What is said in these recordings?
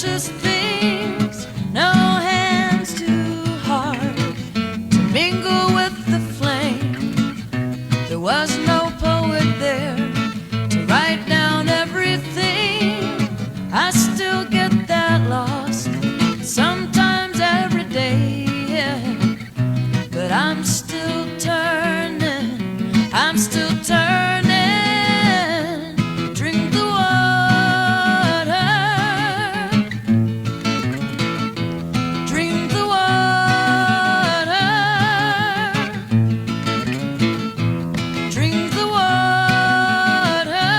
precious things, no hands too hard to mingle with the flame. There was no poet there to write down everything. I still get that lost sometimes every day, yeah. But I'm still turning, I'm still turning. Drink the water, drink the water, drink the water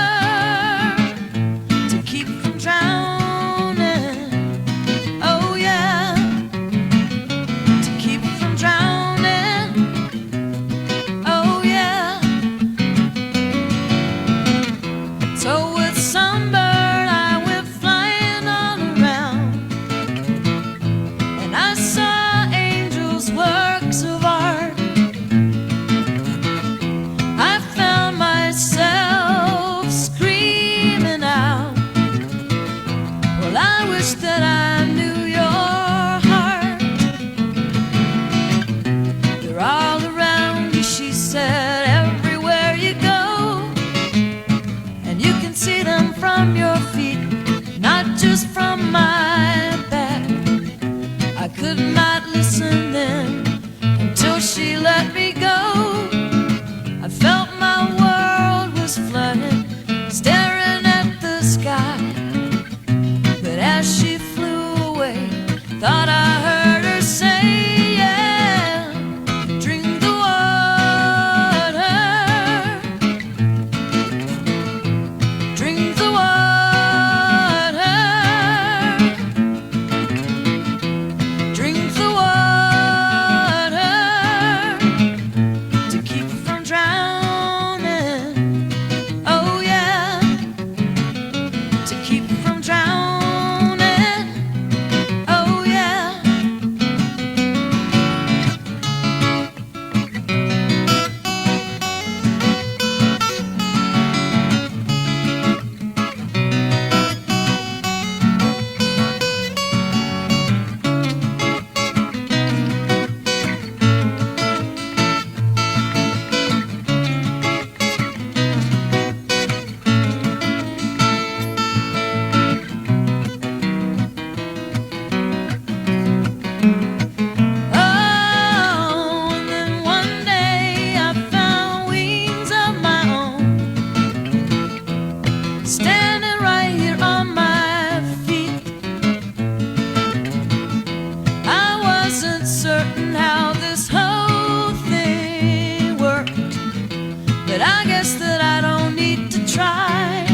to keep from drowning. Oh yeah, to keep from drowning. Oh yeah. So with some bird I went flying all around, and I saw angels' works of art. I found myself screaming out, well, I wish that I knew your heart. They're all around you, she said, everywhere you go. And you can see them from your feet, not just from my back. I could not listen then until she let me go. I felt my world was flooded, staring at the sky. But as she flew away, thought I heard her say, yeah, drink the water, drink the water, drink the water to keep from drowning. Oh yeah, to keep from drowning. Oh yeah. Oh, and then one day I found wings of my own, standing right here on my feet. I wasn't certain how this whole thing worked, but I guess that I don't need to try.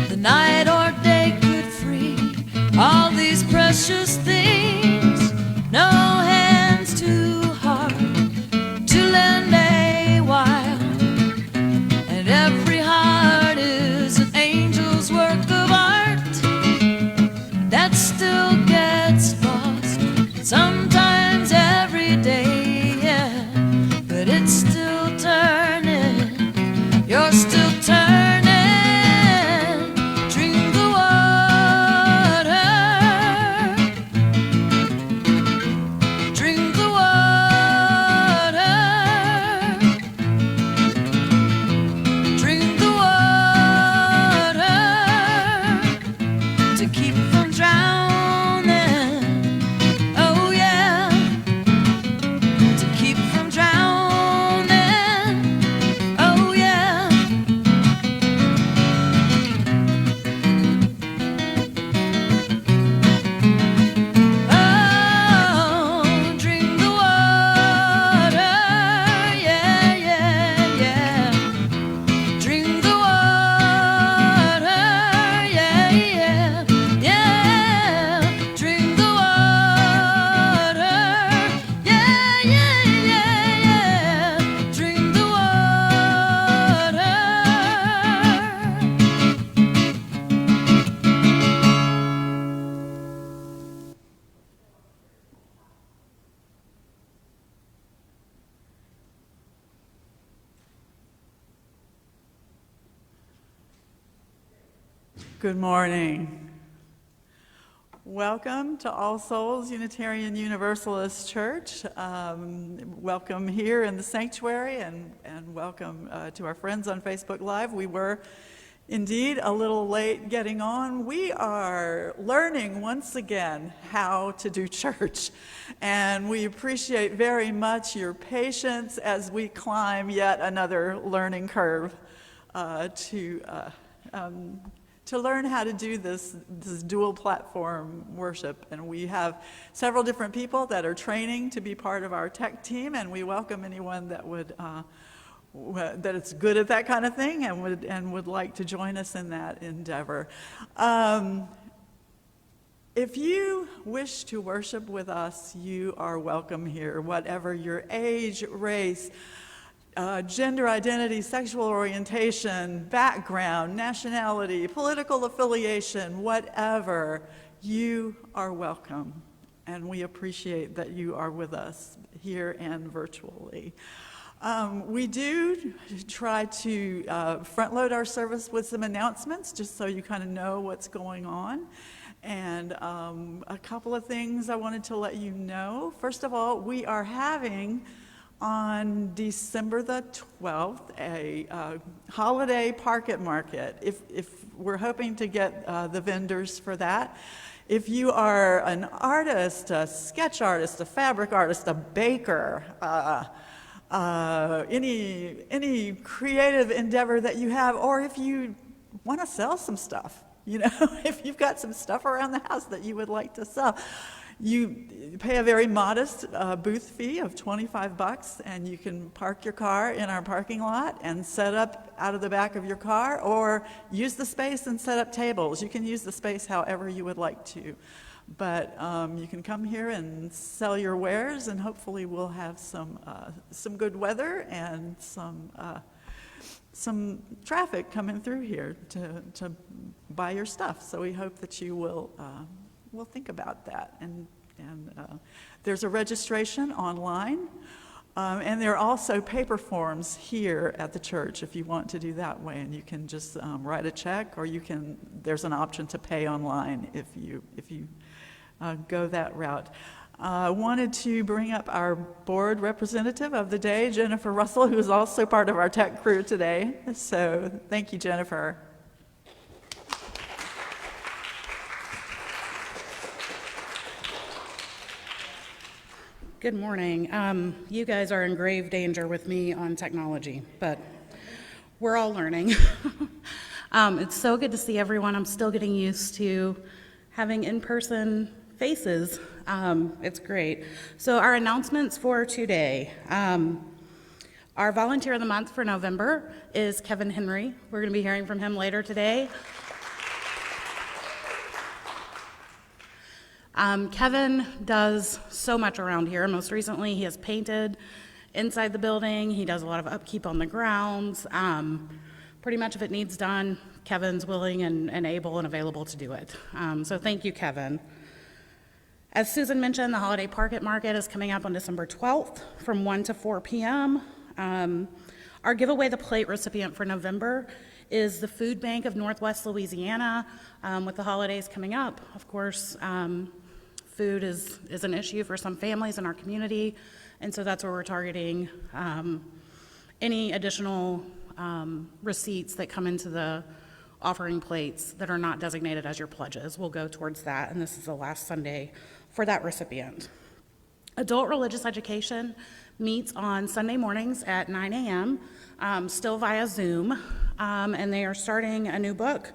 The night or day could free all these precious things, no hands too hard to lend a while. And every heart is an angel's work of art that still gets lost sometimes every day, yeah. But it's still turning, you're still turning. Drink the water, Good morning. Welcome to All Souls Unitarian Universalist Church. Welcome here in the sanctuary, and welcome to our friends on Facebook Live. We were indeed a little late getting on. We are learning once again how to do church, and we appreciate very much your patience as we climb yet another learning curve to learn how to do this dual platform worship. And we have several different people that are training to be part of our tech team, and we welcome anyone that that is good at that kind of thing and would like to join us in that endeavor. If you wish to worship with us, you are welcome here, whatever your age, race, gender identity, sexual orientation, background, nationality, political affiliation, whatever, you are welcome. And we appreciate that you are with us here and virtually. We do try to front load our service with some announcements, just so you kind of know what's going on. And a couple of things I wanted to let you know. First of all, we are having on December the 12th, a holiday park market. If we're hoping to get the vendors for that. If you are an artist, a sketch artist, a fabric artist, a baker, any creative endeavor that you have, or if you want to sell some stuff, if you've got some stuff around the house that you would like to sell, you pay a very modest booth fee of $25, and you can park your car in our parking lot and set up out of the back of your car, or use the space and set up tables. You can use the space however you would like to. But you can come here and sell your wares, and hopefully we'll have some good weather and some traffic coming through here to buy your stuff. So we hope that you will think about that. And there's a registration online, and there are also paper forms here at the church if you want to do that way. And you can just write a check, or there's an option to pay online if you go that route. I wanted to bring up our board representative of the day, Jennifer Russell, who is also part of our tech crew today. So thank you, Jennifer. Good morning. You guys are in grave danger with me on technology, but we're all learning. It's so good to see everyone. I'm still getting used to having in-person faces. It's great. So our announcements for today. Our volunteer of the month for November is Kevin Henry. We're going to be hearing from him later today. Kevin does so much around here. Most recently, he has painted inside the building. He does a lot of upkeep on the grounds. Pretty much if it needs done, Kevin's willing and able and available to do it. So thank you, Kevin. As Susan mentioned, the Holiday Market is coming up on December 12th from 1 to 4 p.m. Our Giveaway the Plate recipient for November is the Food Bank of Northwest Louisiana. With the holidays coming up, of course, food is an issue for some families in our community, and so that's where we're targeting any additional receipts that come into the offering plates that are not designated as your pledges will go towards that, and this is the last Sunday for that recipient. Adult Religious Education meets on Sunday mornings at 9 a.m., still via Zoom, and they are starting a new book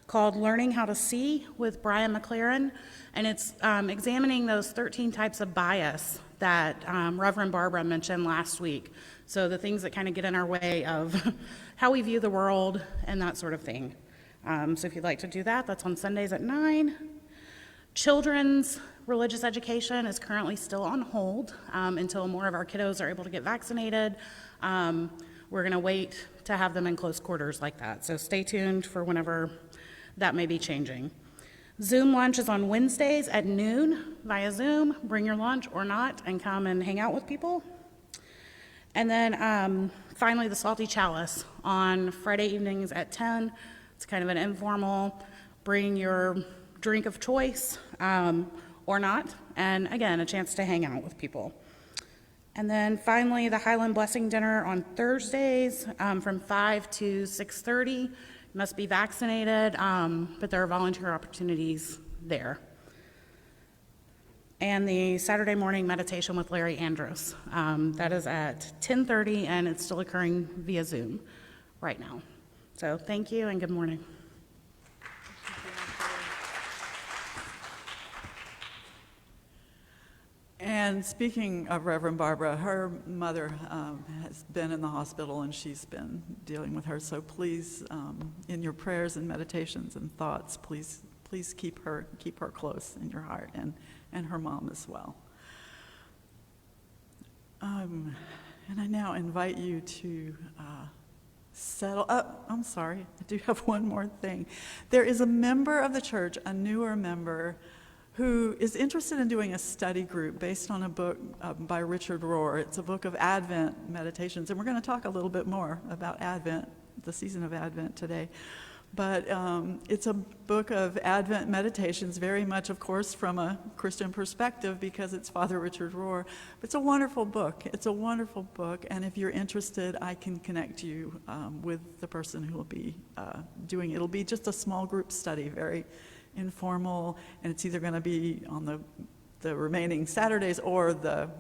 called Learning How to See with Brian McLaren, and it's examining those 13 types of bias that Reverend Barbara mentioned last week. So the things that kind of get in our way of how we view the world and that sort of thing. So if you'd like to do that, that's on Sundays at 9. Children's religious education is currently still on hold until more of our kiddos are able to get vaccinated. We're going to wait to have them in close quarters like that. So stay tuned for whenever that may be changing. Zoom lunch is on Wednesdays at noon via Zoom. Bring your lunch or not and come and hang out with people. And then finally, the Salty Chalice on Friday evenings at 10. It's kind of an informal Bring your drink of choice or not, and again, a chance to hang out with people. And then finally, the Highland Blessing Dinner on Thursdays from 5 to 6:30. You must be vaccinated, but there are volunteer opportunities there. And the Saturday morning meditation with Larry Andrus. That is at 10:30, and it's still occurring via Zoom right now. So thank you, and good morning. And speaking of Reverend Barbara, her mother has been in the hospital, and she's been dealing with her. So please, in your prayers and meditations and thoughts, please keep her close in your heart, and her mom as well. And I now invite you to settle up. I'm sorry, I do have one more thing. There is a member of the church, a newer member, who is interested in doing a study group based on a book by Richard Rohr. It's a book of Advent meditations, and we're going to talk a little bit more about Advent, the season of Advent today. But it's a book of Advent meditations, very much, of course, from a Christian perspective because it's Father Richard Rohr. But it's a wonderful book. It's a wonderful book, and if you're interested, I can connect you with the person who will be doing it. It'll be just a small group study, very informal, and it's either going to be on the remaining Saturdays or the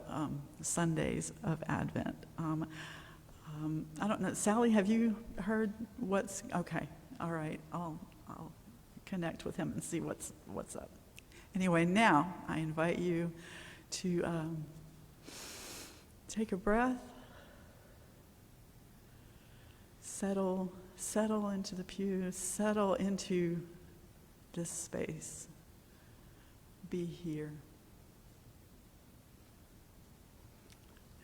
Sundays of Advent. I don't know, Sally, have you heard what's, okay, all right, I'll connect with him and see what's up. Anyway, now I invite you to take a breath, settle into the pew, settle into this space. Be here.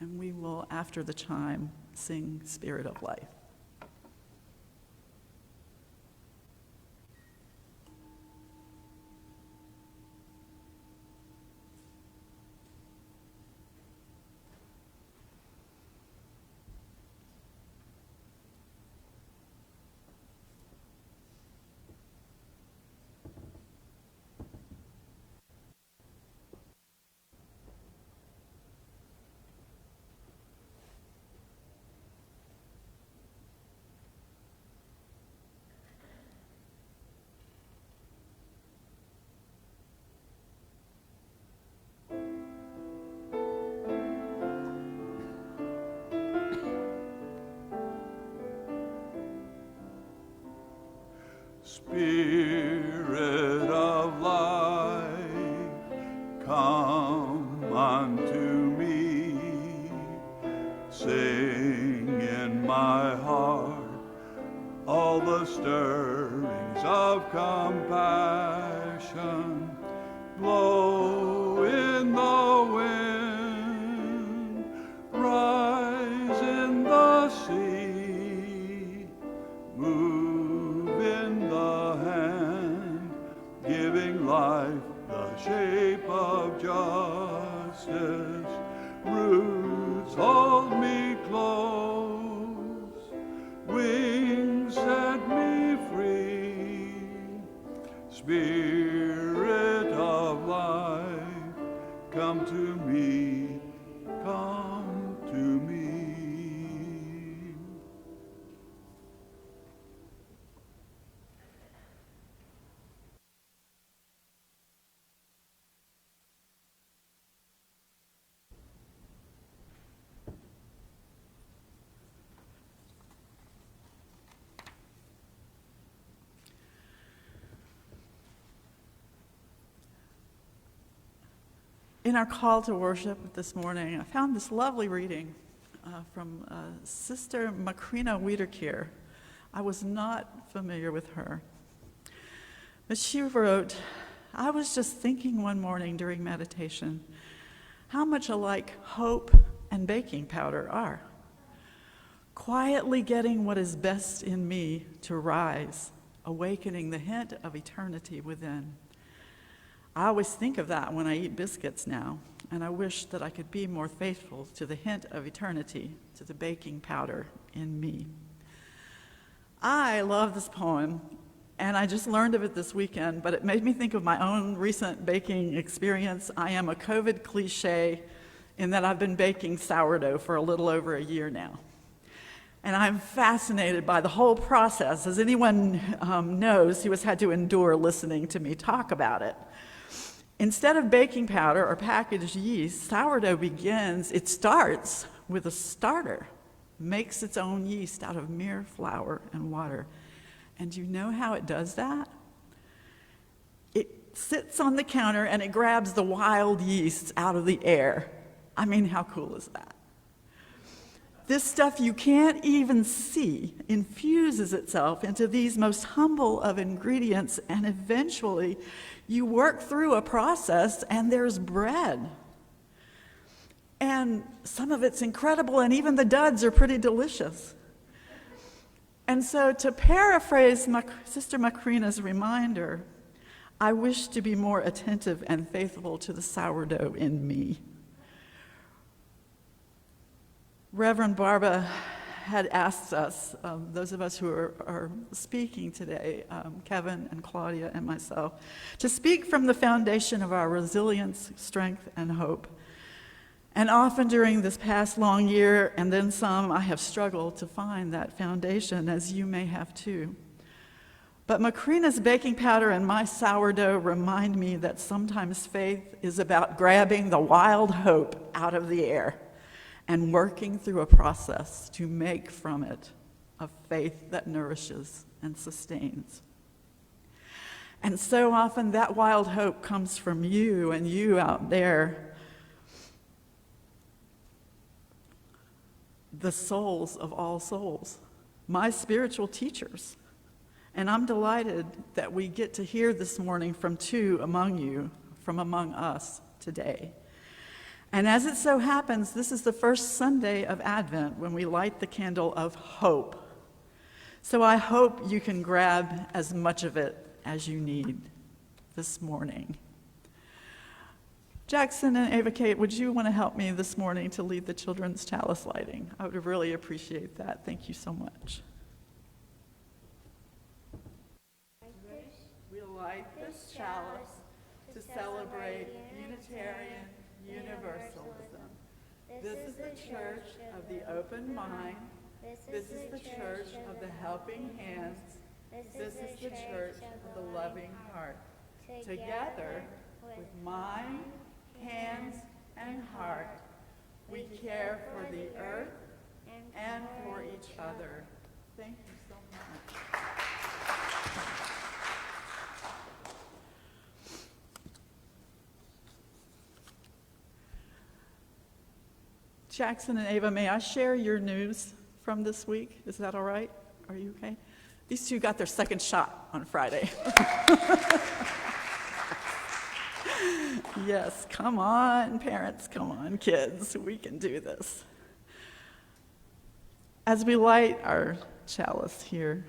And we will, after the chime, sing Spirit of Life. Spirit of life, come unto me. Sing in my heart all the stirrings of compassion. Blow in the wind, rise in the sea, move in the hand, giving life the shape of justice. Roots hold me close, wings set me free. Spirit of life, come to me, come to me. In our call to worship this morning, I found this lovely reading from Sister Macrina Wiederkehr. I was not familiar with her. But she wrote, I was just thinking one morning during meditation how much alike hope and baking powder are. Quietly getting what is best in me to rise, awakening the hint of eternity within. I always think of that when I eat biscuits now, and I wish that I could be more faithful to the hint of eternity, to the baking powder in me. I love this poem, and I just learned of it this weekend, but it made me think of my own recent baking experience. I am a COVID cliche in that I've been baking sourdough for a little over a year now. And I'm fascinated by the whole process, as anyone knows who has had to endure listening to me talk about it. Instead of baking powder or packaged yeast, sourdough starts with a starter, makes its own yeast out of mere flour and water. And you know how it does that? It sits on the counter and it grabs the wild yeasts out of the air. I mean, how cool is that? This stuff you can't even see infuses itself into these most humble of ingredients, and eventually you work through a process and there's bread. And some of it's incredible, and even the duds are pretty delicious. And so, to paraphrase Sister Macrina's reminder, I wish to be more attentive and faithful to the sourdough in me. Reverend Barba had asked us, those of us who are speaking today, Kevin and Claudia and myself, to speak from the foundation of our resilience, strength, and hope. And often during this past long year, and then some, I have struggled to find that foundation, as you may have too. But Macrina's baking powder and my sourdough remind me that sometimes faith is about grabbing the wild hope out of the air and working through a process to make from it a faith that nourishes and sustains. And so often that wild hope comes from you and you out there, the souls of all souls, my spiritual teachers. And I'm delighted that we get to hear this morning from two among you, from among us today. And as it so happens, this is the first Sunday of Advent when we light the candle of hope. So I hope you can grab as much of it as you need this morning. Jackson and Ava Kate, would you want to help me this morning to lead the children's chalice lighting? I would really appreciate that. Thank you so much. We light this chalice to celebrate Unitarian Universalism. This is the church of the open mind. This is the church of the helping hands. This is the church of the loving heart. Together, with mind, hands, and heart, we care for the earth and for each other. Thank you so much. Jackson and Ava, may I share your news from this week? Is that all right? Are you okay? These two got their second shot on Friday. Yes, come on, parents, come on, kids, we can do this. As we light our chalice here,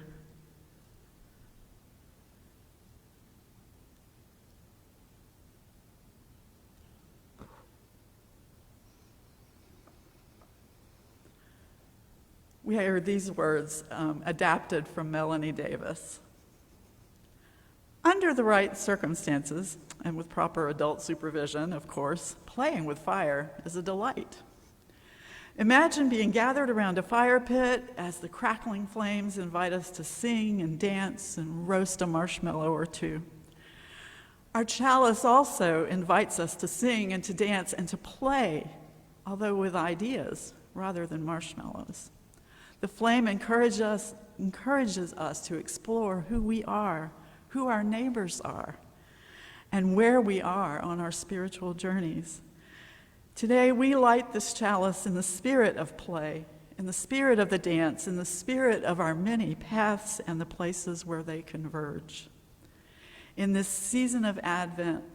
we heard these words adapted from Melanie Davis. Under the right circumstances, and with proper adult supervision, of course, playing with fire is a delight. Imagine being gathered around a fire pit as the crackling flames invite us to sing and dance and roast a marshmallow or two. Our chalice also invites us to sing and to dance and to play, although with ideas rather than marshmallows. The flame encourages us to explore who we are, who our neighbors are, and where we are on our spiritual journeys. Today, we light this chalice in the spirit of play, in the spirit of the dance, in the spirit of our many paths and the places where they converge. In this season of Advent,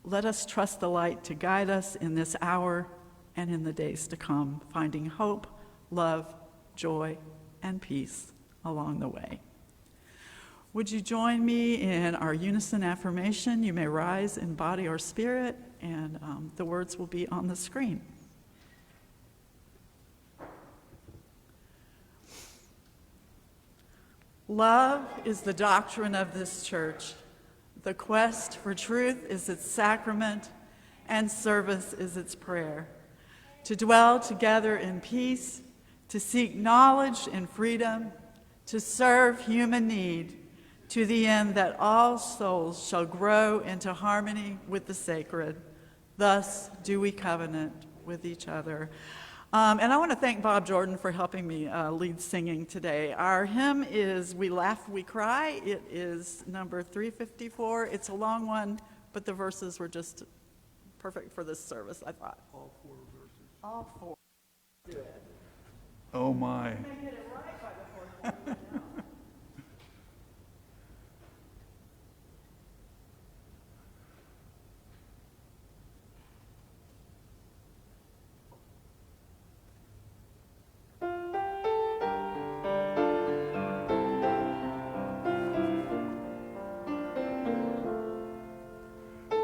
let us trust the light to guide us in this hour and in the days to come, finding hope, love, joy, and peace along the way. Would you join me in our unison affirmation? You may rise in body or spirit, and the words will be on the screen. Love is the doctrine of this church. The quest for truth is its sacrament, and service is its prayer. To dwell together in peace, to seek knowledge and freedom, to serve human need, to the end that all souls shall grow into harmony with the sacred. Thus do we covenant with each other. And I want to thank Bob Jordan for helping me lead singing today. Our hymn is We Laugh, We Cry. It is number 354. It's a long one, but the verses were just perfect for this service, I thought. All 4 verses. All 4. Do it. Oh my. You may get it right by the 4th one.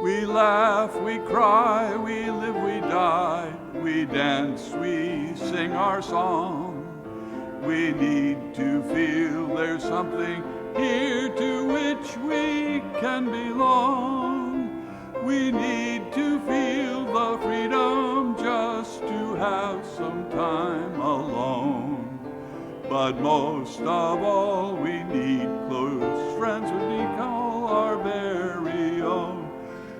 We laugh, we cry, we live, we die, we dance, we sing our song. We need to feel there's something here to which we can belong. We need to feel the freedom just to have some time alone. But most of all, we need close friends we call our very own.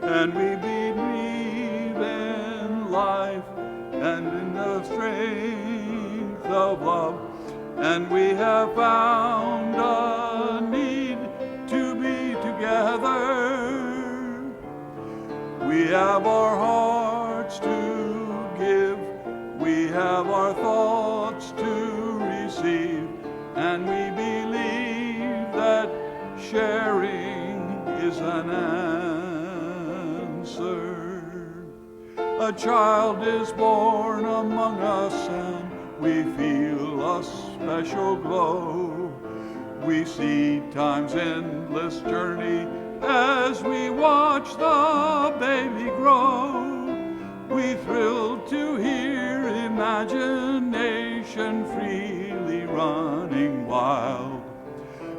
And we believe in life and in the strength of love. And we have found a need to be together. We have our hearts to give. We have our thoughts to receive. And we believe that sharing is an answer. A child is born among us and we feel a special glow. We see time's endless journey as we watch the baby grow. We thrill to hear imagination freely running wild.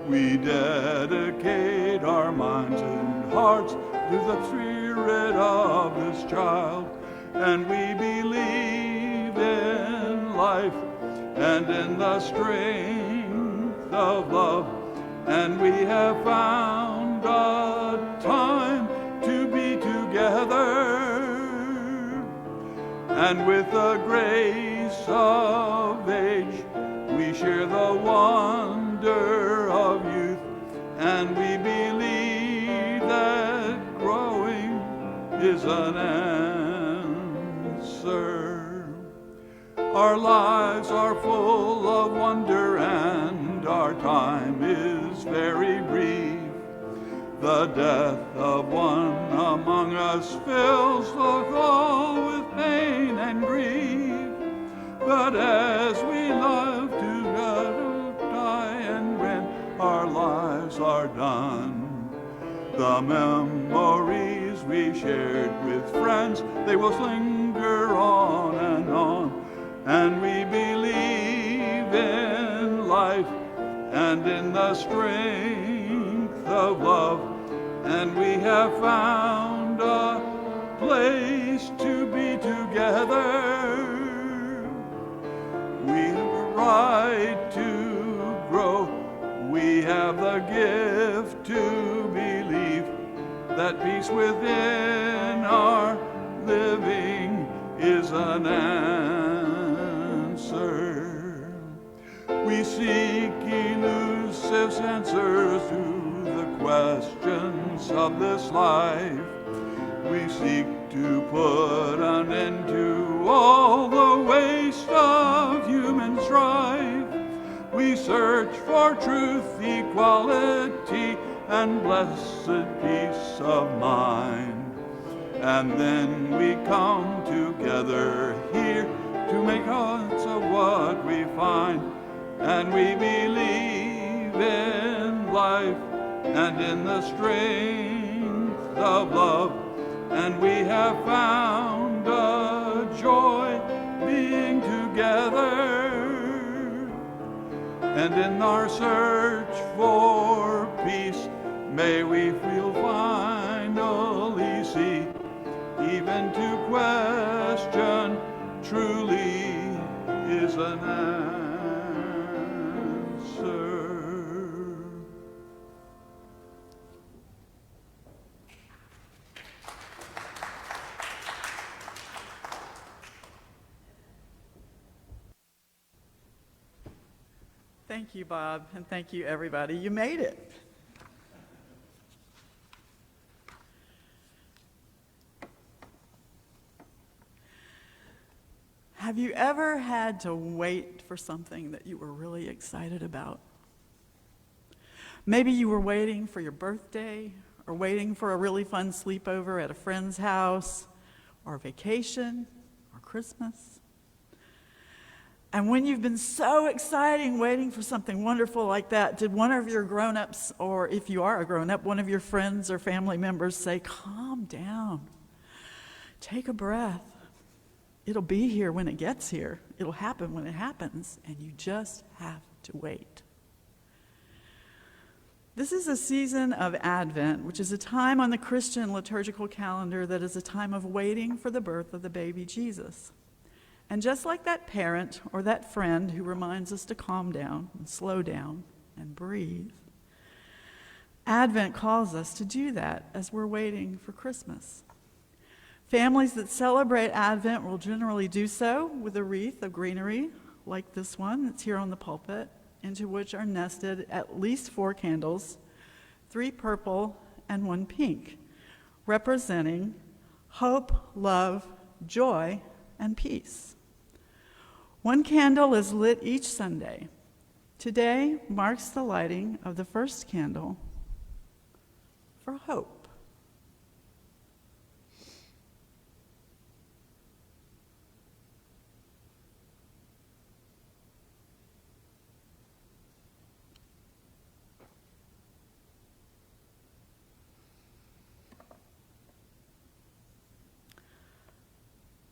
We dedicate our minds and hearts to the spirit of this child, and we believe in life and in the strength of love, and we have found a time to be together, and with the grace of age we share the wonder of youth, and we believe that growing is an answer. Our lives are full of wonder and our time is very brief. The death of one among us fills us all with pain and grief. But as we love together, die, and when our lives are done, the memories we shared with friends, they will linger on and on. And we believe in life and in the strength of love, and we have found a place to be together. We have a right to grow. We have the gift to believe that peace within our living is an answer. We seek elusive answers to the questions of this life. We seek to put an end to all the waste of human strife. We search for truth, equality, and blessed peace of mind. And then we come together here to make odds of what we find. And we believe in life and in the strength of love. And we have found a joy being together. And in our search for peace. May we feel finally see, even to question truly is an answer. Thank you, Bob, and thank you, everybody. You made it. Have you ever had to wait for something that you were really excited about? Maybe you were waiting for your birthday, or waiting for a really fun sleepover at a friend's house, or vacation, or Christmas. And when you've been so exciting waiting for something wonderful like that, did one of your grown-ups, or if you are a grown-up, one of your friends or family members say, "Calm down, take a breath. It'll be here when it gets here. It'll happen when it happens, and you just have to wait." This is a season of Advent, which is a time on the Christian liturgical calendar that is a time of waiting for the birth of the baby Jesus. And just like that parent or that friend who reminds us to calm down and slow down and breathe, Advent calls us to do that as we're waiting for Christmas. Families that celebrate Advent will generally do so with a wreath of greenery, like this one that's here on the pulpit, into which are nested at least 4 candles, 3 purple and 1 pink, representing hope, love, joy, and peace. 1 candle is lit each Sunday. Today marks the lighting of the first candle for hope.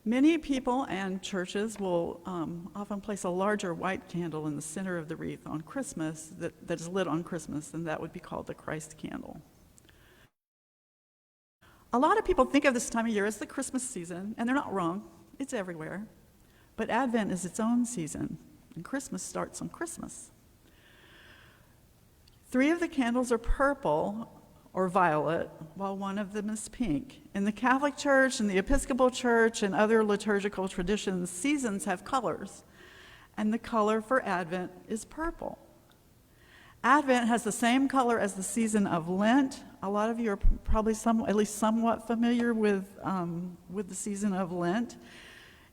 Many people and churches will often place a larger white candle in the center of the wreath on Christmas that is lit on Christmas, and that would be called the Christ candle. A lot of people think of this time of year as the Christmas season, and they're not wrong. It's everywhere. But Advent is its own season, and Christmas starts on Christmas. 3 of the candles are purple or violet, while 1 of them is pink. In the Catholic Church and the Episcopal Church and other liturgical traditions, seasons have colors, and the color for Advent is purple. Advent has the same color as the season of Lent. A lot of you are probably at least somewhat familiar with the season of Lent.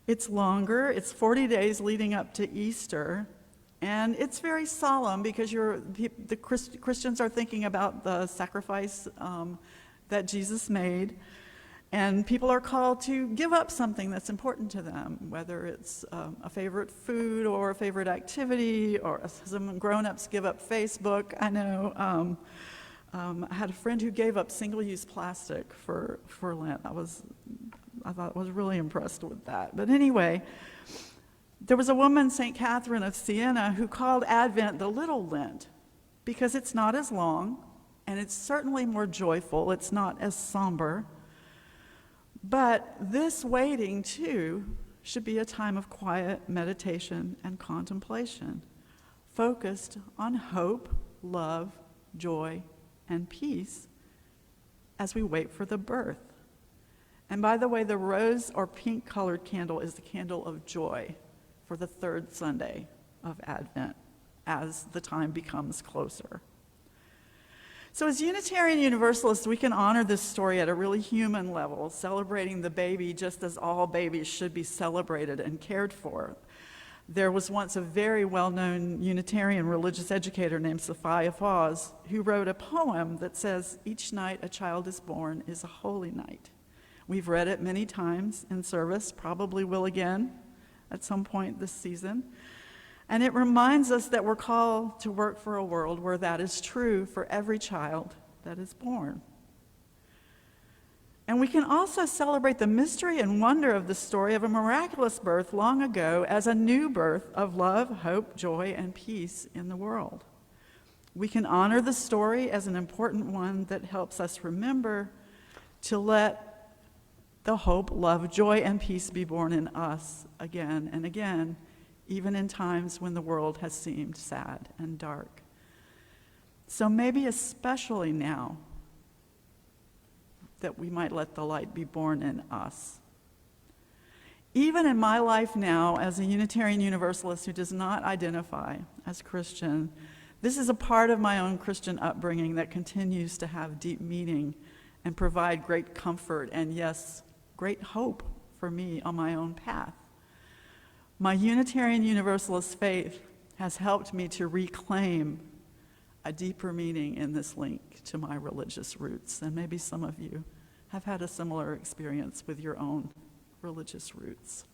It's longer. It's 40 days leading up to Easter. And it's very solemn because the Christians are thinking about the sacrifice that Jesus made. And people are called to give up something that's important to them, whether it's a favorite food or a favorite activity, or some grown-ups give up Facebook. I know I had a friend who gave up single-use plastic for Lent. I thought I was really impressed with that. But anyway, there was a woman, St. Catherine of Siena, who called Advent the Little Lent because it's not as long, and it's certainly more joyful. It's not as somber. But this waiting, too, should be a time of quiet meditation and contemplation, focused on hope, love, joy, and peace as we wait for the birth. And by the way, the rose or pink-colored candle is the candle of joy for the 3rd Sunday of Advent as the time becomes closer. So as Unitarian Universalists, we can honor this story at a really human level, celebrating the baby just as all babies should be celebrated and cared for. There was once a very well-known Unitarian religious educator named Sophia Fawes who wrote a poem that says, "Each night a child is born is a holy night." We've read it many times in service, probably will again at some point this season. And it reminds us that we're called to work for a world where that is true for every child that is born. And we can also celebrate the mystery and wonder of the story of a miraculous birth long ago as a new birth of love, hope, joy, and peace in the world. We can honor the story as an important one that helps us remember to let the hope, love, joy, and peace be born in us again and again, even in times when the world has seemed sad and dark. So maybe especially now that we might let the light be born in us. Even in my life now, as a Unitarian Universalist who does not identify as Christian, this is a part of my own Christian upbringing that continues to have deep meaning and provide great comfort and, yes, great hope for me on my own path. My Unitarian Universalist faith has helped me to reclaim a deeper meaning in this link to my religious roots, and maybe some of you have had a similar experience with your own religious roots.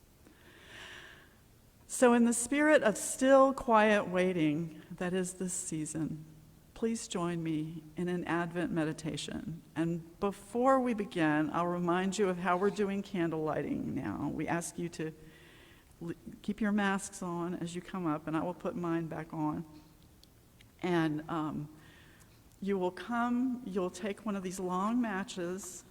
So in the spirit of still, quiet waiting that is this season, please join me in an Advent meditation. And before we begin, I'll remind you of how we're doing candle lighting now. We ask you to keep your masks on as you come up, and I will put mine back on. And you will come, you'll take one of these long matches.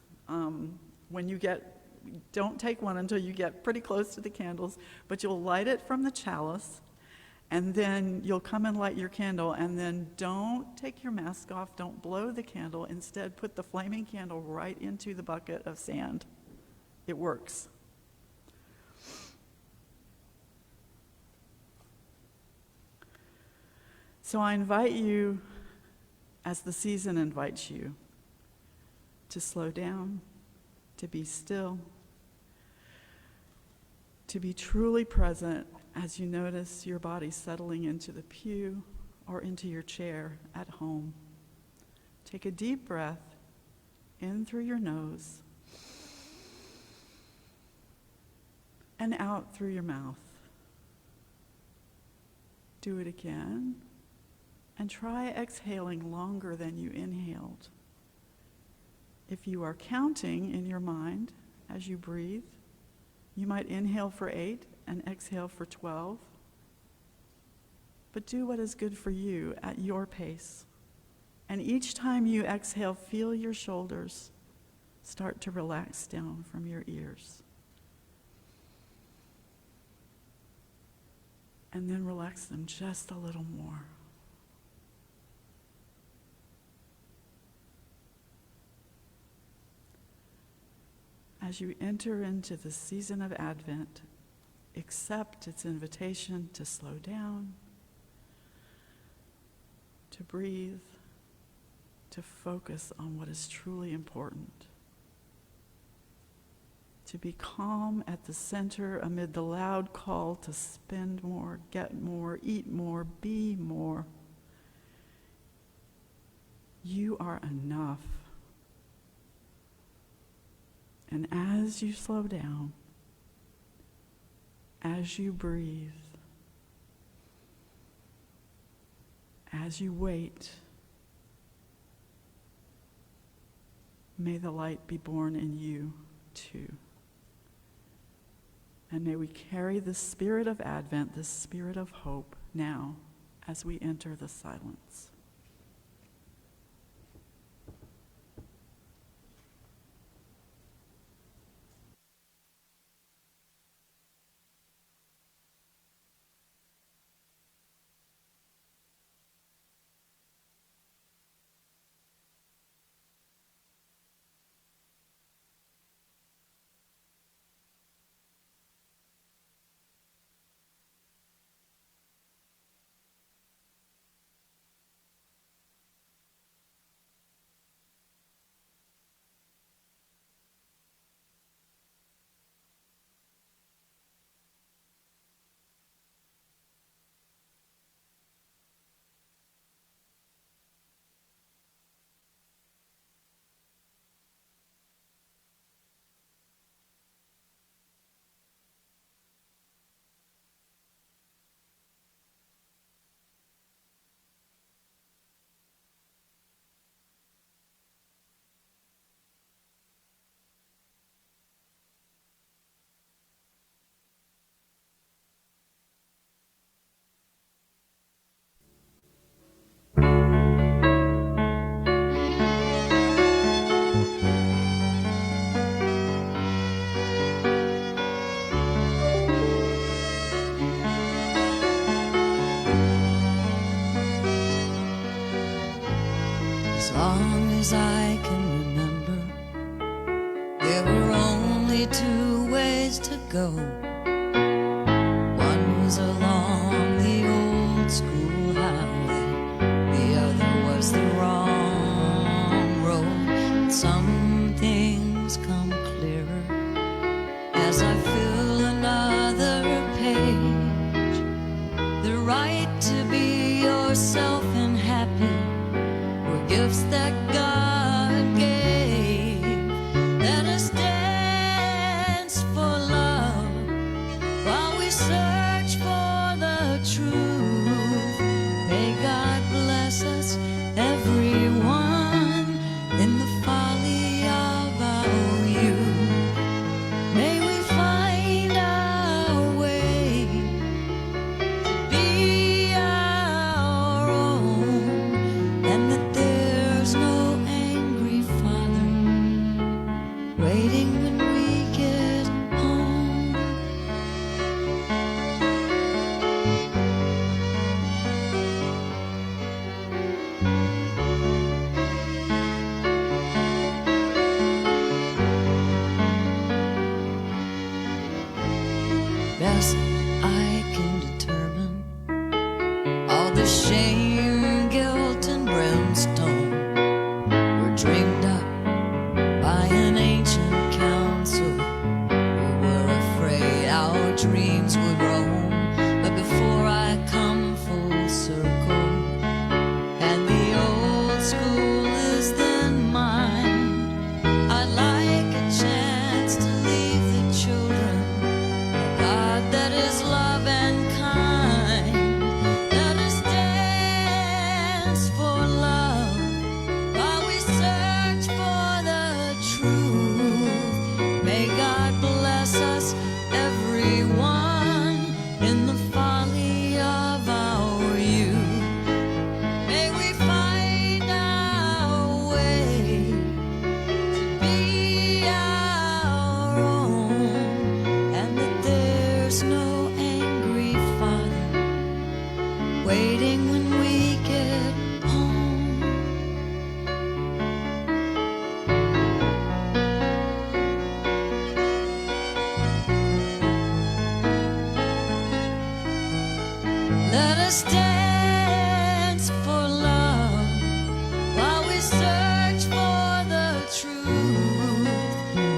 Don't take one until you get pretty close to the candles, but you'll light it from the chalice, and then you'll come and light your candle, and then don't take your mask off, don't blow the candle. Instead, put the flaming candle right into the bucket of sand. It works. So I invite you, as the season invites you, to slow down, to be still, to be truly present as you notice your body settling into the pew or into your chair at home. Take a deep breath in through your nose and out through your mouth. Do it again. And try exhaling longer than you inhaled. If you are counting in your mind as you breathe, you might inhale for 8 and exhale for 12. But do what is good for you at your pace. And each time you exhale, feel your shoulders start to relax down from your ears. And then relax them just a little more. As you enter into the season of Advent, accept its invitation to slow down, to breathe, to focus on what is truly important, to be calm at the center amid the loud call to spend more, get more, eat more, be more. You are enough. And as you slow down, as you breathe, as you wait, may the light be born in you too. And may we carry the spirit of Advent, the spirit of hope now as we enter the silence. two ways to go. One was along the old school highway, the other was the wrong road. Some things come clearer as I fill another page. The right to be yourself and happy were gifts that God gave. Let us dance for love while we search for the truth. May God bless us, everyone, in the folly of our youth. May we find our way to be our own, and that there's no angry Father waiting when we get home. Best I can determine, all the shame, guilt, and brimstone were dreamed up by an ancient council. We were afraid our dreams would roam, but before I come full circle and the old school is then mine, I'd like a chance to leave the children a God that is love and kind. Let us dance for love while we search for the truth. May God bless us, everyone, in the folly of our youth. May we find our way to be our own, and that there's no angry Father waiting when we get home. Let us dance for love while we search for the truth.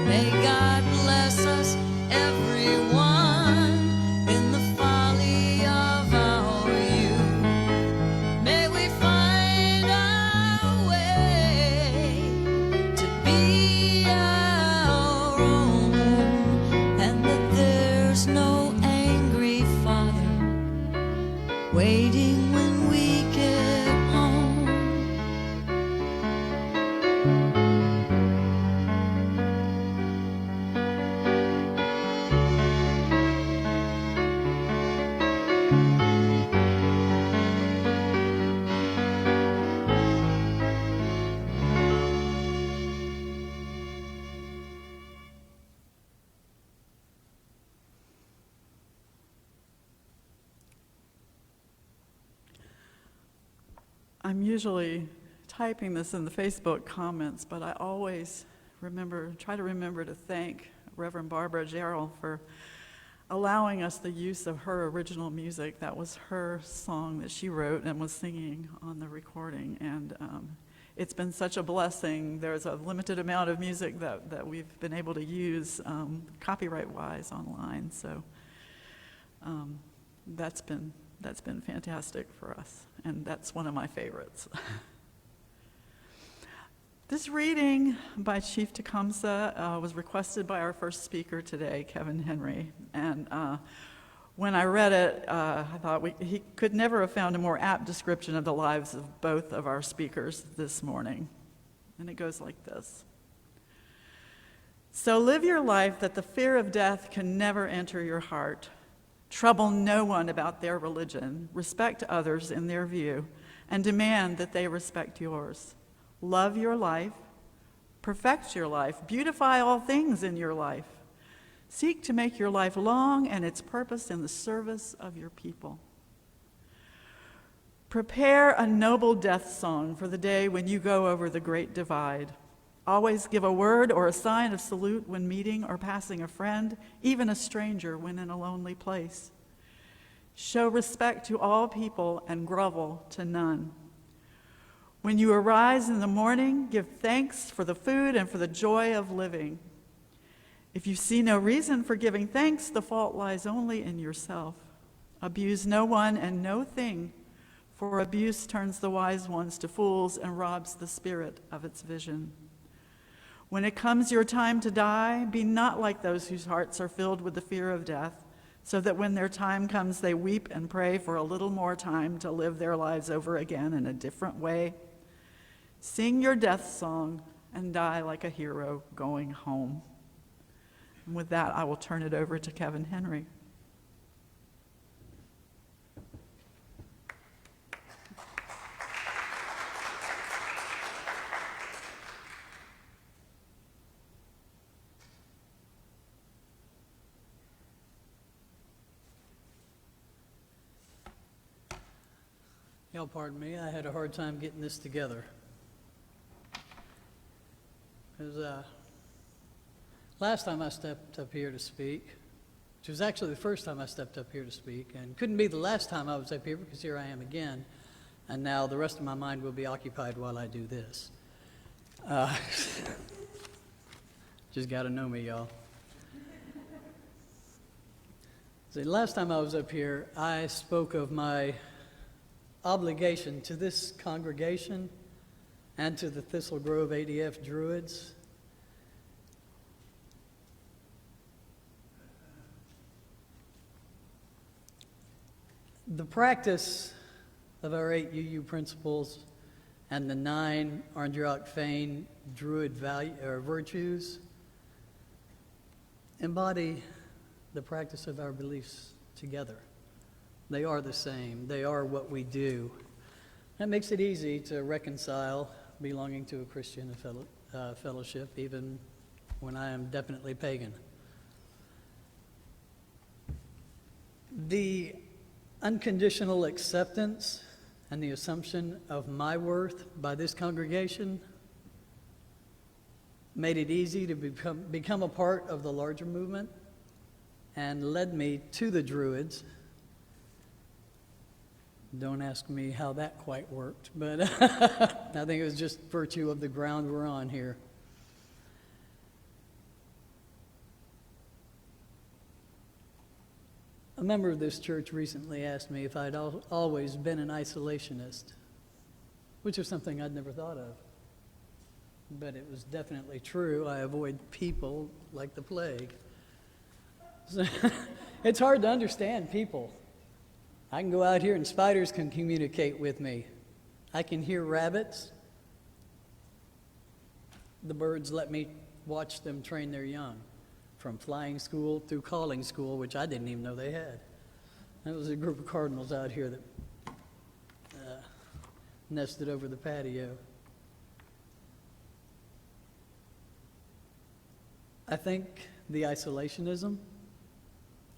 May God bless us, everyone, in the folly of our youth. May we find our way to be our own, and that there's no angry Father waiting when we get home. I'm usually typing this in the Facebook comments, but I always try to remember to thank Reverend Barbara Jarrell for allowing us the use of her original music. That was her song that she wrote and was singing on the recording, and it's been such a blessing. There's a limited amount of music that we've been able to use copyright-wise online, so that's been fantastic for us, and that's one of my favorites. This reading by Chief Tecumseh was requested by our first speaker today, Kevin Henry, and when I read it, I thought he could never have found a more apt description of the lives of both of our speakers this morning, and it goes like this. So live your life that the fear of death can never enter your heart. Trouble no one about their religion, respect others in their view, and demand that they respect yours. Love your life, perfect your life, beautify all things in your life. Seek to make your life long and its purpose in the service of your people. Prepare a noble death song for the day when you go over the great divide. Always give a word or a sign of salute when meeting or passing a friend, even a stranger when in a lonely place. Show respect to all people and grovel to none. When you arise in the morning, give thanks for the food and for the joy of living. If you see no reason for giving thanks, the fault lies only in yourself. Abuse no one and no thing, for abuse turns the wise ones to fools and robs the spirit of its vision. When it comes your time to die, be not like those whose hearts are filled with the fear of death, so that when their time comes, they weep and pray for a little more time to live their lives over again in a different way. Sing your death song and die like a hero going home. And with that, I will turn it over to Kevin Henry. Y'all pardon me, I had a hard time getting this together. Because last time I stepped up here to speak, which was actually the first time I stepped up here to speak, and couldn't be the last time I was up here because here I am again, and now the rest of my mind will be occupied while I do this. Just got to know me, y'all. See, last time I was up here, I spoke of my obligation to this congregation and to the Thistle Grove ADF Druids. The practice of our 8 UU principles and the 9 Arndrock Fane Druid virtues embody the practice of our beliefs together. They are the same. They are what we do. That makes it easy to reconcile belonging to a Christian fellowship, even when I am definitely pagan. The unconditional acceptance and the assumption of my worth by this congregation made it easy to become a part of the larger movement and led me to the Druids. Don't ask me how that quite worked, but I think it was just virtue of the ground we're on here. A member of this church recently asked me if I'd always been an isolationist, which was something I'd never thought of. But it was definitely true. I avoid people like the plague. So it's hard to understand people. I can go out here and spiders can communicate with me. I can hear rabbits. The birds let me watch them train their young, from flying school through calling school, which I didn't even know they had. That was a group of cardinals out here that nested over the patio. I think the isolationism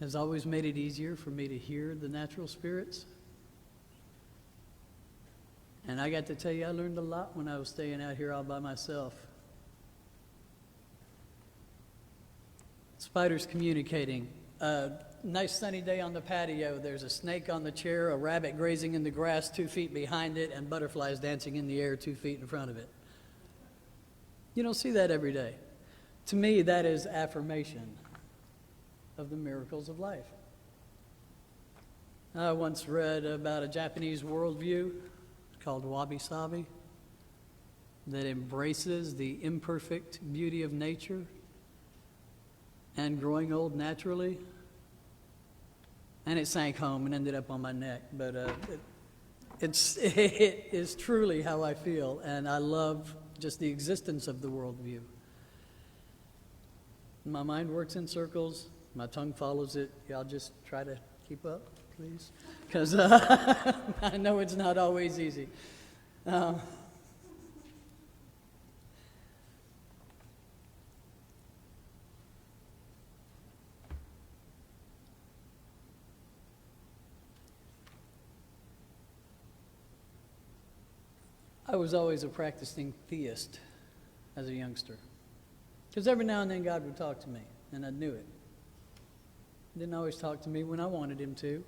has always made it easier for me to hear the natural spirits. And I got to tell you, I learned a lot when I was staying out here all by myself. Spiders communicating. A nice sunny day on the patio, there's a snake on the chair, a rabbit grazing in the grass 2 feet behind it, and butterflies dancing in the air 2 feet in front of it. You don't see that every day. To me, that is affirmation of the miracles of life. I once read about a Japanese worldview called wabi-sabi that embraces the imperfect beauty of nature and growing old naturally. And it sank home and ended up on my neck. But it is truly how I feel, and I love just the existence of the worldview. My mind works in circles. My tongue follows it. Y'all just try to keep up, please, because I know it's not always easy. I was always a practicing theist. as a youngster. Because every now and then God would talk to me, and I knew it. He didn't always talk to me when I wanted him to.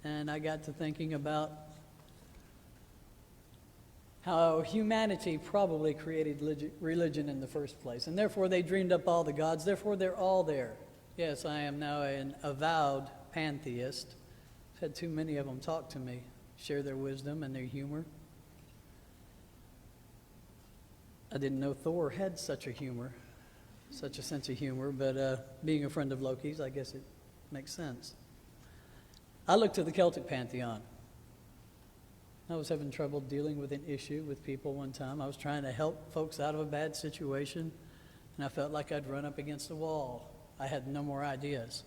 And I got to thinking about how humanity probably created religion in the first place. And therefore they dreamed up all the gods, therefore they're all there. Yes, I am now an avowed pantheist. I've had too many of them talk to me, share their wisdom and their humor. I didn't know Thor had such a sense of humor, but being a friend of Loki's, I guess it makes sense. I looked to the Celtic pantheon. I was having trouble dealing with an issue with people one time. I was trying to help folks out of a bad situation, and I felt like I'd run up against a wall. I had no more ideas.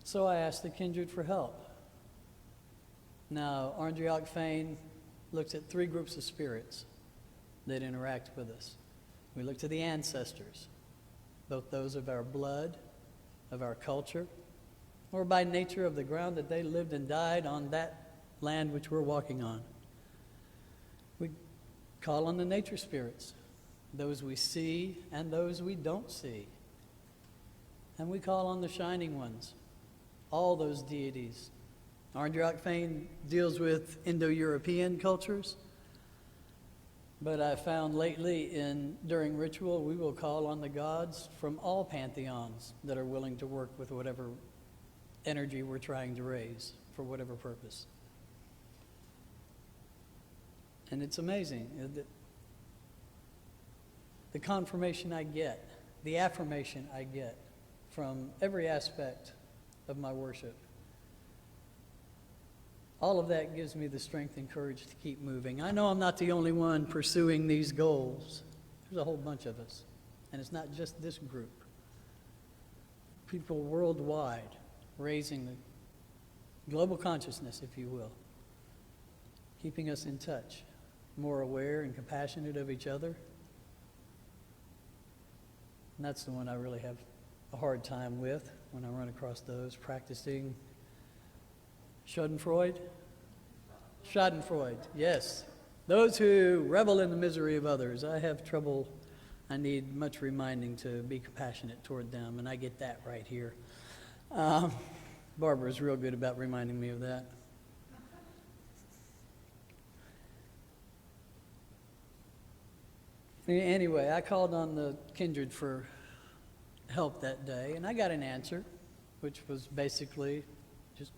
So I asked the kindred for help. Now, Andriach Fane looks at 3 groups of spirits that interact with us. We look to the ancestors, both those of our blood, of our culture, or by nature of the ground that they lived and died on that land which we're walking on. We call on the nature spirits, those we see and those we don't see. And we call on the shining ones, all those deities. Andriach Fane deals with Indo-European cultures, but I found lately during ritual we will call on the gods from all pantheons that are willing to work with whatever energy we're trying to raise for whatever purpose. And it's amazing the confirmation I get, the affirmation I get from every aspect of my worship. All of that gives me the strength and courage to keep moving. I know I'm not the only one pursuing these goals. There's a whole bunch of us. And it's not just this group. People worldwide raising the global consciousness, if you will, keeping us in touch, more aware and compassionate of each other. And that's the one I really have a hard time with when I run across those, practicing Schadenfreude, yes. Those who revel in the misery of others. I have trouble. I need much reminding to be compassionate toward them, and I get that right here. Barbara's real good about reminding me of that. Anyway, I called on the kindred for help that day, and I got an answer, which was basically just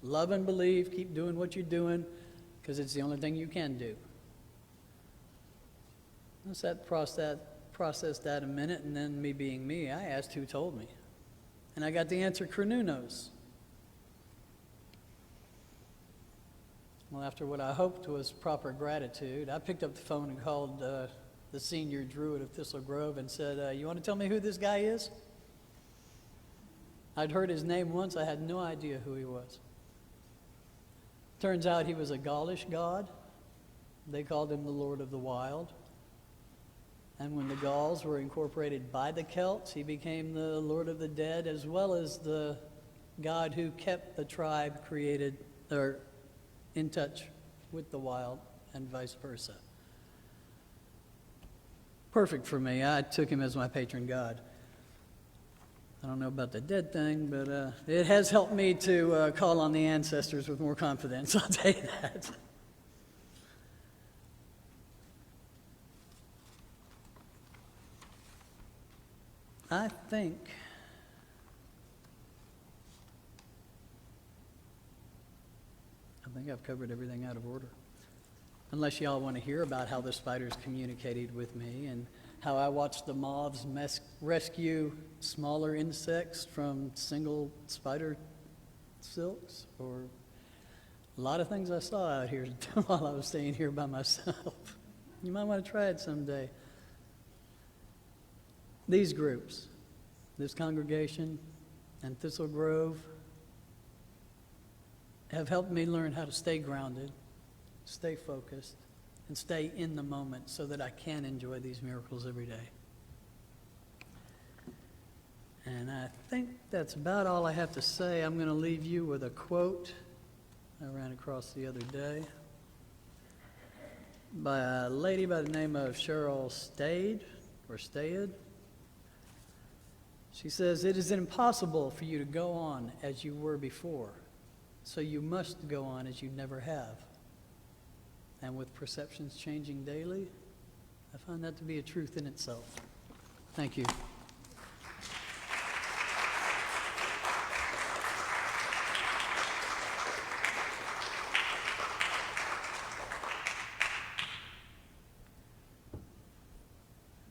love and believe, keep doing what you're doing, because it's the only thing you can do. I sat processed that a minute, and then me being me, I asked who told me. And I got the answer, Cernunnos. Well, after what I hoped was proper gratitude, I picked up the phone and called the senior druid of Thistle Grove and said, you want to tell me who this guy is? I'd heard his name once. I had no idea who he was. Turns out he was a Gaulish god. They called him the Lord of the Wild. And when the Gauls were incorporated by the Celts, he became the Lord of the Dead, as well as the god who kept the tribe created or in touch with the wild, and vice versa. Perfect for me. I took him as my patron god. I don't know about the dead thing, but it has helped me to call on the ancestors with more confidence, I'll tell you that. I think I've covered everything out of order. Unless y'all want to hear about how the spiders communicated with me and how I watched the moths rescue smaller insects from single spider silks, or a lot of things I saw out here while I was staying here by myself. You might want to try it someday. These groups, this congregation and Thistle Grove, have helped me learn how to stay grounded, stay focused, and stay in the moment so that I can enjoy these miracles every day. And I think that's about all I have to say. I'm going to leave you with a quote I ran across the other day. by a lady by the name of Cheryl Stayed. She says, "It is impossible for you to go on as you were before, so you must go on as you never have. And with perceptions changing daily, I find that to be a truth in itself." Thank you.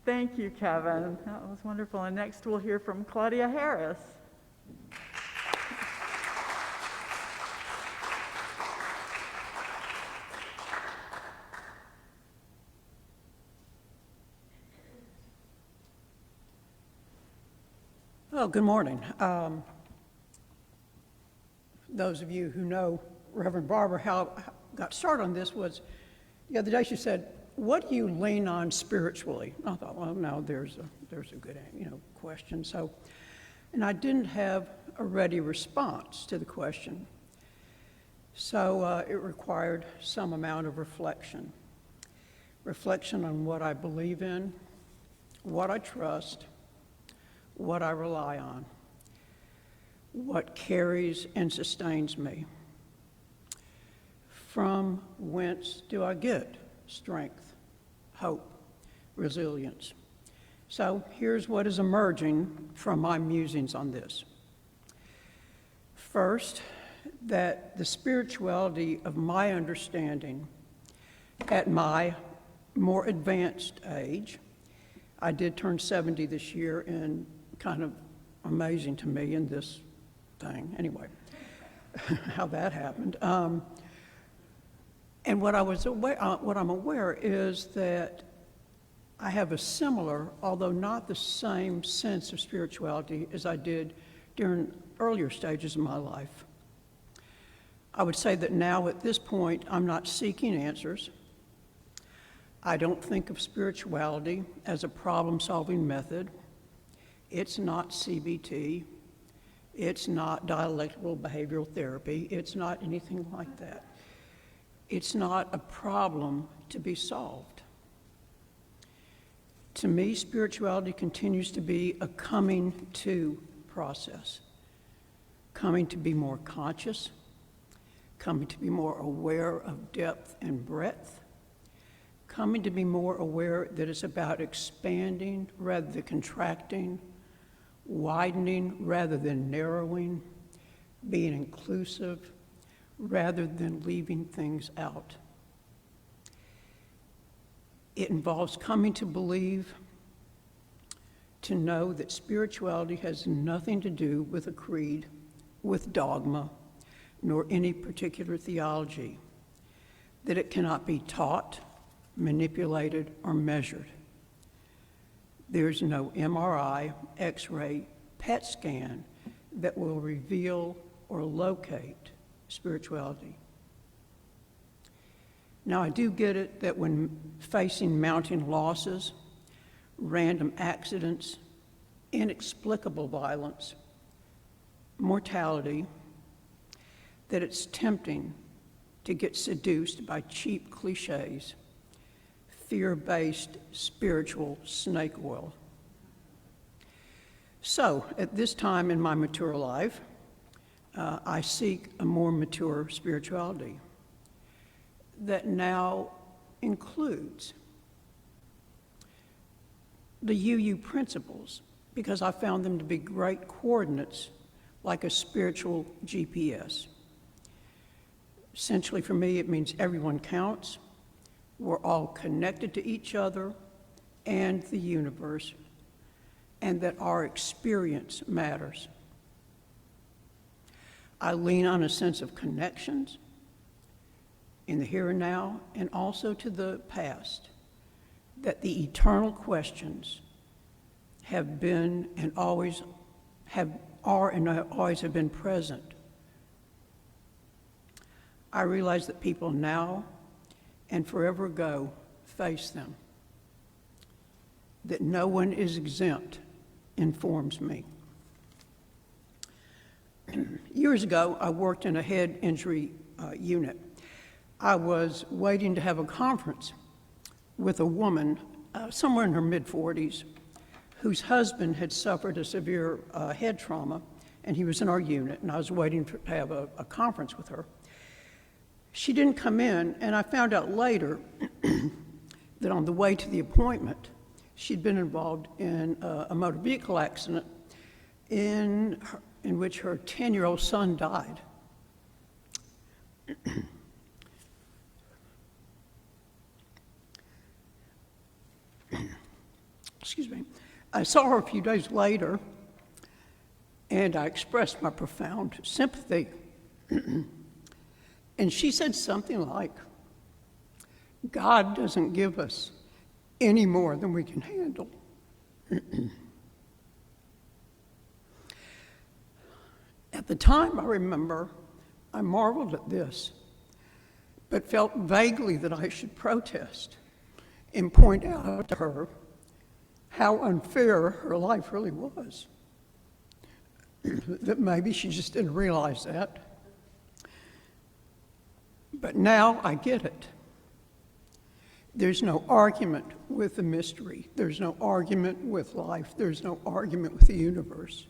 Thank you, Kevin. That was wonderful. And next we'll hear from Claudia Harris. Well, good morning. Those of you who know Reverend Barbara, how I got started on this was the other day she said, "What do you lean on spiritually?" I thought, well, no, there's a good question. So, and I didn't have a ready response to the question. So it required some amount of reflection on what I believe in, what I trust, what I rely on, what carries and sustains me. From whence do I get strength, hope, resilience? So here's what is emerging from my musings on this. First, that the spirituality of my understanding at my more advanced age, I did turn 70 this year, and kind of amazing to me in this thing, anyway, how that happened. And what I'm aware is that I have a similar, although not the same, sense of spirituality as I did during earlier stages of my life. I would say that now at this point, I'm not seeking answers. I don't think of spirituality as a problem-solving method. It's not CBT. It's not dialectical behavioral therapy. It's not anything like that. It's not a problem to be solved. To me, spirituality continues to be a coming to process, coming to be more conscious, coming to be more aware of depth and breadth, coming to be more aware that it's about expanding rather than contracting, widening rather than narrowing, being inclusive rather than leaving things out. It involves coming to believe, to know that spirituality has nothing to do with a creed, with dogma, nor any particular theology, that it cannot be taught, manipulated, or measured. There's no MRI, X-ray, PET scan that will reveal or locate spirituality. Now, I do get it that when facing mounting losses, random accidents, inexplicable violence, mortality, that it's tempting to get seduced by cheap cliches, fear-based spiritual snake oil. So, at this time in my mature life, I seek a more mature spirituality that now includes the UU principles, because I found them to be great coordinates, like a spiritual GPS. Essentially, for me, it means everyone counts. We're all connected to each other and the universe, and that our experience matters. I lean on a sense of connections in the here and now, and also to the past, that the eternal questions have been and always have been present. I realize that people now and forever ago face them. That no one is exempt informs me. Years ago, I worked in a head injury unit. I was waiting to have a conference with a woman somewhere in her mid-40s whose husband had suffered a severe head trauma, and he was in our unit, and I was waiting to have a conference with her. She didn't come in, and I found out later that on the way to the appointment, she'd been involved in a motor vehicle accident in which her 10-year-old son died. Excuse me. I saw her a few days later, and I expressed my profound sympathy. And she said something like, God doesn't give us any more than we can handle. At the time, I remember, I marveled at this, but felt vaguely that I should protest and point out to her how unfair her life really was. That maybe she just didn't realize that. But now I get it. There's no argument with the mystery. There's no argument with life. There's no argument with the universe.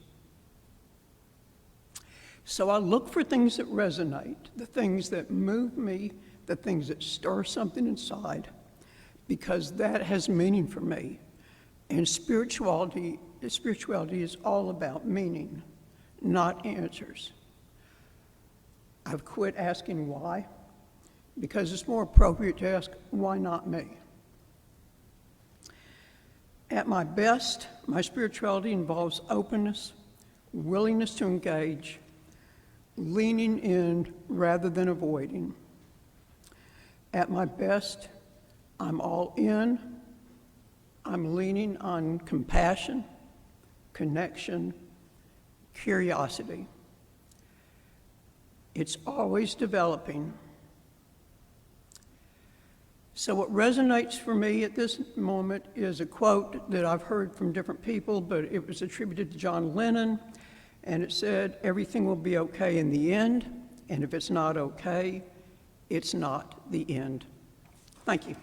So I look for things that resonate, the things that move me, the things that stir something inside, because that has meaning for me. And spirituality is all about meaning, not answers. I've quit asking why, because it's more appropriate to ask, why not me? At my best, my spirituality involves openness, willingness to engage, leaning in rather than avoiding. At my best, I'm all in. I'm leaning on compassion, connection, curiosity. It's always developing. So what resonates for me at this moment is a quote that I've heard from different people, but it was attributed to John Lennon, and it said, everything will be okay in the end, and if it's not okay, it's not the end. Thank you.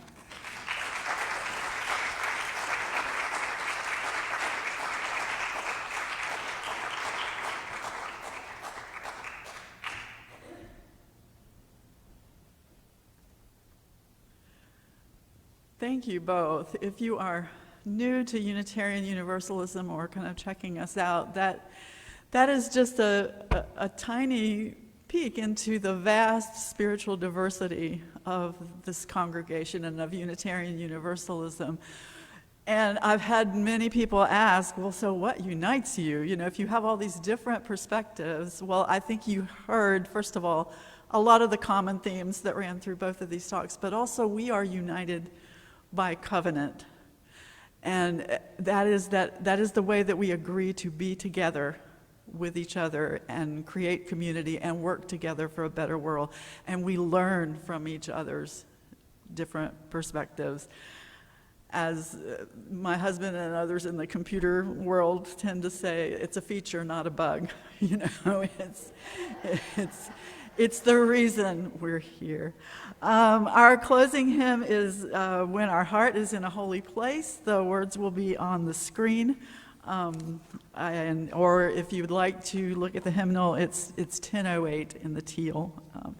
Thank you both. If you are new to Unitarian Universalism or kind of checking us out, that is just a tiny peek into the vast spiritual diversity of this congregation and of Unitarian Universalism. And I've had many people ask, well, so what unites you? You know, if you have all these different perspectives, well, I think you heard, first of all, a lot of the common themes that ran through both of these talks, but also we are united by covenant. And that is the way that we agree to be together with each other and create community and work together for a better world. And we learn from each other's different perspectives. As my husband and others in the computer world tend to say, it's a feature, not a bug. You know, it's the reason we're here. Our closing hymn is When Our Heart is in a Holy Place. The words will be on the screen. Or if you would like to look at the hymnal, it's 1008 in the teal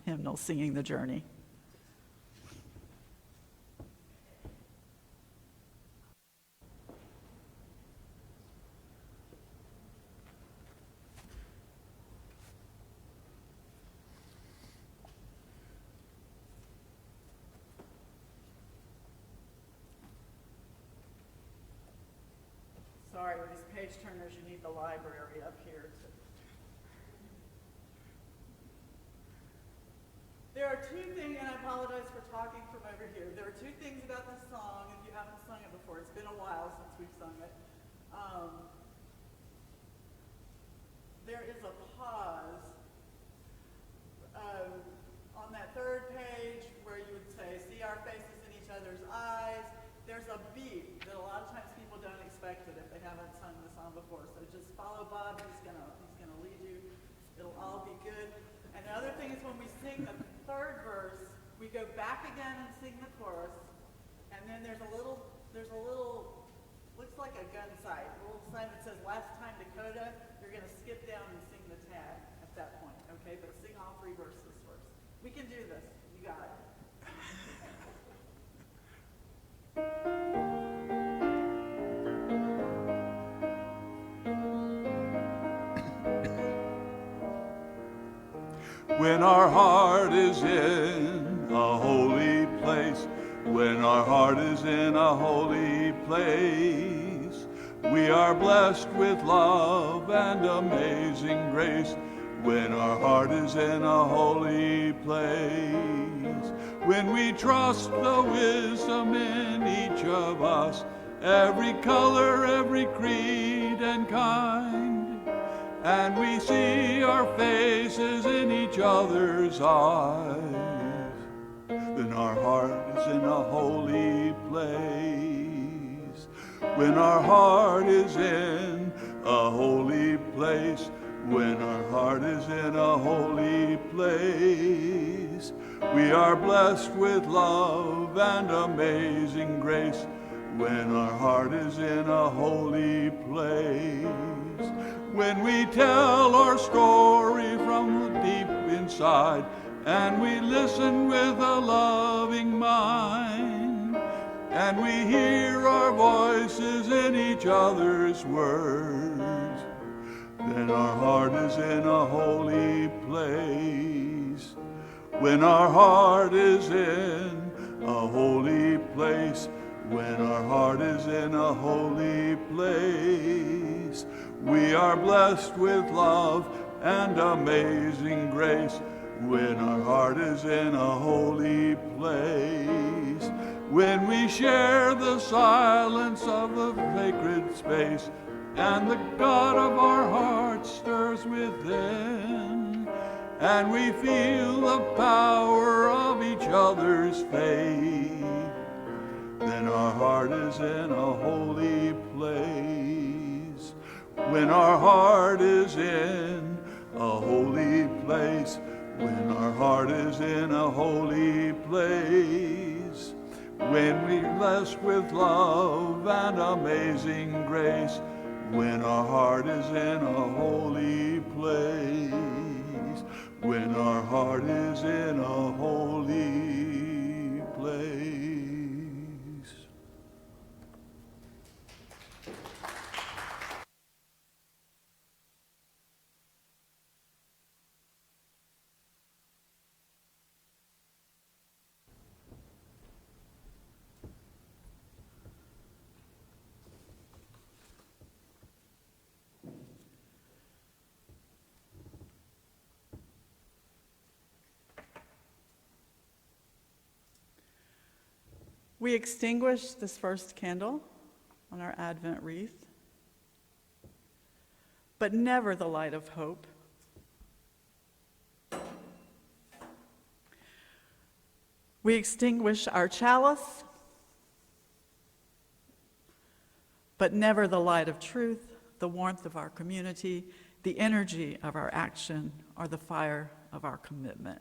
hymnal, Singing the Journey. Sorry, these page turners, you need the library up here. There are two things, and I apologize for talking from over here. There are two things about this song, if you haven't sung it before. It's been a while since we've sung it. There is a pause on that third page where you would say, see our faces in each other's eyes. There's a beat that a lot of times people don't expect it if they haven't sung the song before. So just follow Bob. He's gonna lead you. It'll all be good. And the other thing is when we sing the third verse, we go back again and sing the chorus. And then there's We can do this. You got it. When our heart is in a holy place, when our heart is in a holy place, we are blessed with love and amazing grace. When our heart is in a holy place, when we trust the wisdom in each of us, every color, every creed and kind, and we see our faces in each other's eyes, then our heart is in a holy place. When our heart is in a holy place, when our heart is in a holy place, we are blessed with love and amazing grace. When our heart is in a holy place, when we tell our story from the deep inside, and we listen with a loving mind, and we hear our voices in each other's words, then our heart is in a holy place. When our heart is in a holy place, when our heart is in a holy place, we are blessed with love and amazing grace. When our heart is in a holy place, when we share the silence of the sacred space, and the God of our hearts stirs within, and we feel the power of each other's faith, then our heart is in a holy place. When our heart is in a holy place, when our heart is in a holy place, when we're blessed with love and amazing grace, when our heart is in a holy place, when our heart is in a holy place. We extinguish this first candle on our Advent wreath, but never the light of hope. We extinguish our chalice, but never the light of truth, the warmth of our community, the energy of our action, or the fire of our commitment.